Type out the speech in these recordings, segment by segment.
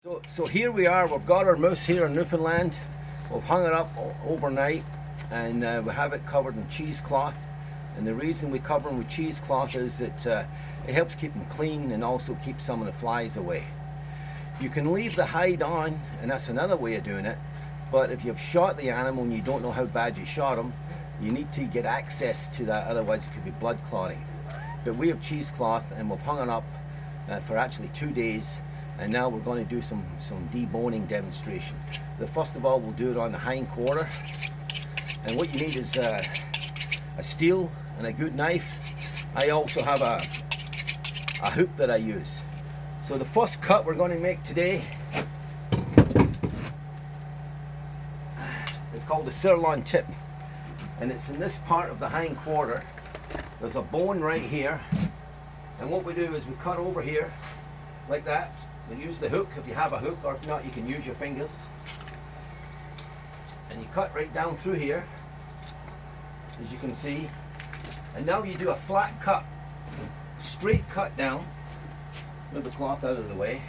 So here we are, we've got our moose here in Newfoundland. We've hung it up overnight and we have it covered in cheesecloth. And the reason we cover them with cheesecloth is that it helps keep them clean and also keep some of the flies away. You can leave the hide on, and that's another way of doing it. But if you've shot the animal and you don't know how bad you shot him, you need to get access to that, otherwise it could be blood clotting. But we have cheesecloth and we've hung it up for actually 2 days. And now we're going to do some deboning demonstration. First of all, we'll do it on the hind quarter. And what you need is a steel and a good knife. I also have a hook that I use. So the first cut we're going to make today is called the sirloin tip. And it's in this part of the hind quarter. There's a bone right here. And what we do is we cut over here like that. We use the hook if you have a hook, or if not, you can use your fingers. And you cut right down through here, as you can see. And now you do a flat cut, straight cut down. Move the cloth out of the way.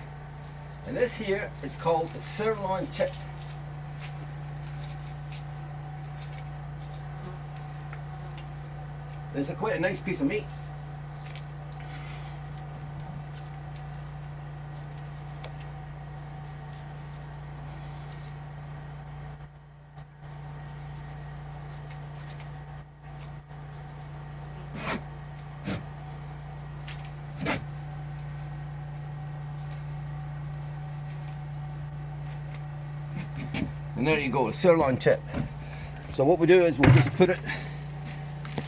And this here is called the sirloin tip. It's quite a nice piece of meat. And there you go, the sirloin tip. So what we do is we'll just put it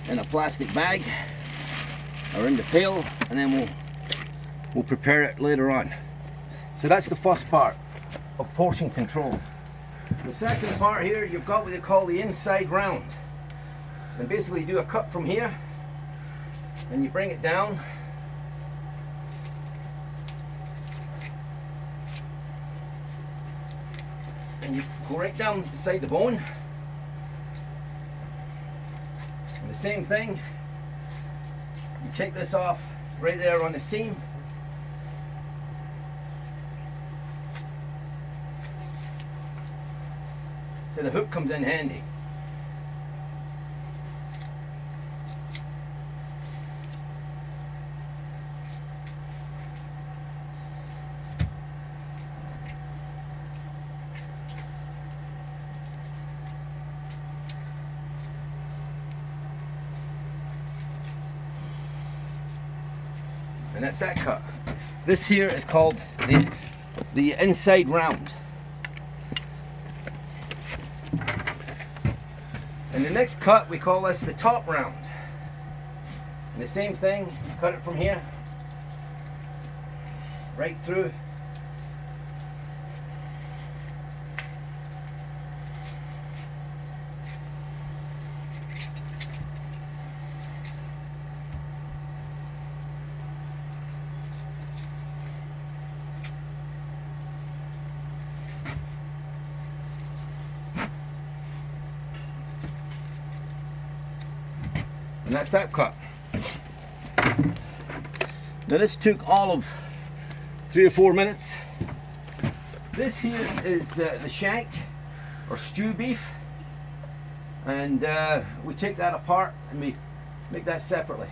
in a plastic bag or in the pail, and then we'll prepare it later on. So that's the first part of portion control. The second part here, you've got what they call the inside round. And basically you do a cut from here and you bring it down. And you go right down beside the bone. And the same thing, you take this off right there on the seam. So the hook comes in handy. And that's that cut. This here is called the inside round. And the next cut, we call this the top round. And the same thing, cut it from here, right through. And that's that cut. Now this took all of 3 or 4 minutes. This here is the shank or stew beef, and we take that apart and we make that separately.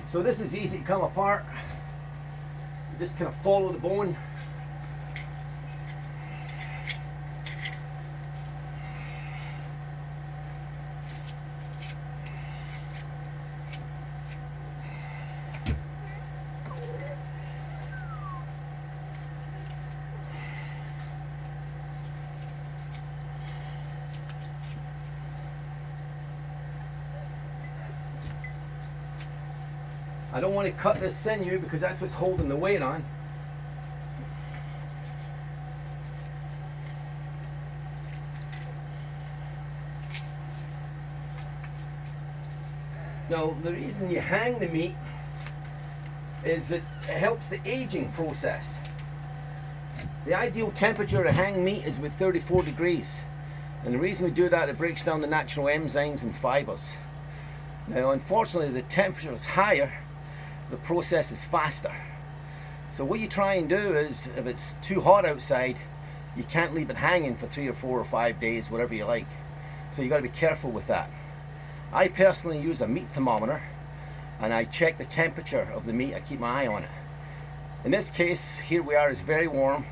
So this is easy to come apart. You just kind of follow the bone. I don't want to cut this sinew because that's what's holding the weight on. Now the reason you hang the meat is that it helps the aging process. The ideal temperature to hang meat is with 34 degrees. And the reason we do that, it breaks down the natural enzymes and fibers. Now unfortunately the temperature is higher, the process is faster. So what you try and do is, if it's too hot outside, you can't leave it hanging for 3 or 4 or 5 days, whatever you like. So you got to be careful with that. I personally use a meat thermometer, and I check the temperature of the meat. I keep my eye on it. In this case, here we are, it's very warm,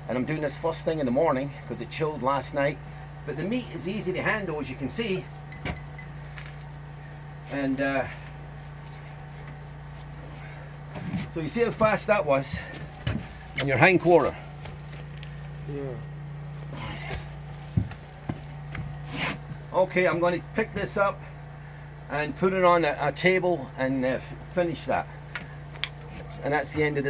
and I'm doing this first thing in the morning because it chilled last night. But the meat is easy to handle, as you can see. And so you see how fast that was on your hind quarter. Yeah. Okay, I'm going to pick this up and put it on a table and finish that. And that's the end of this.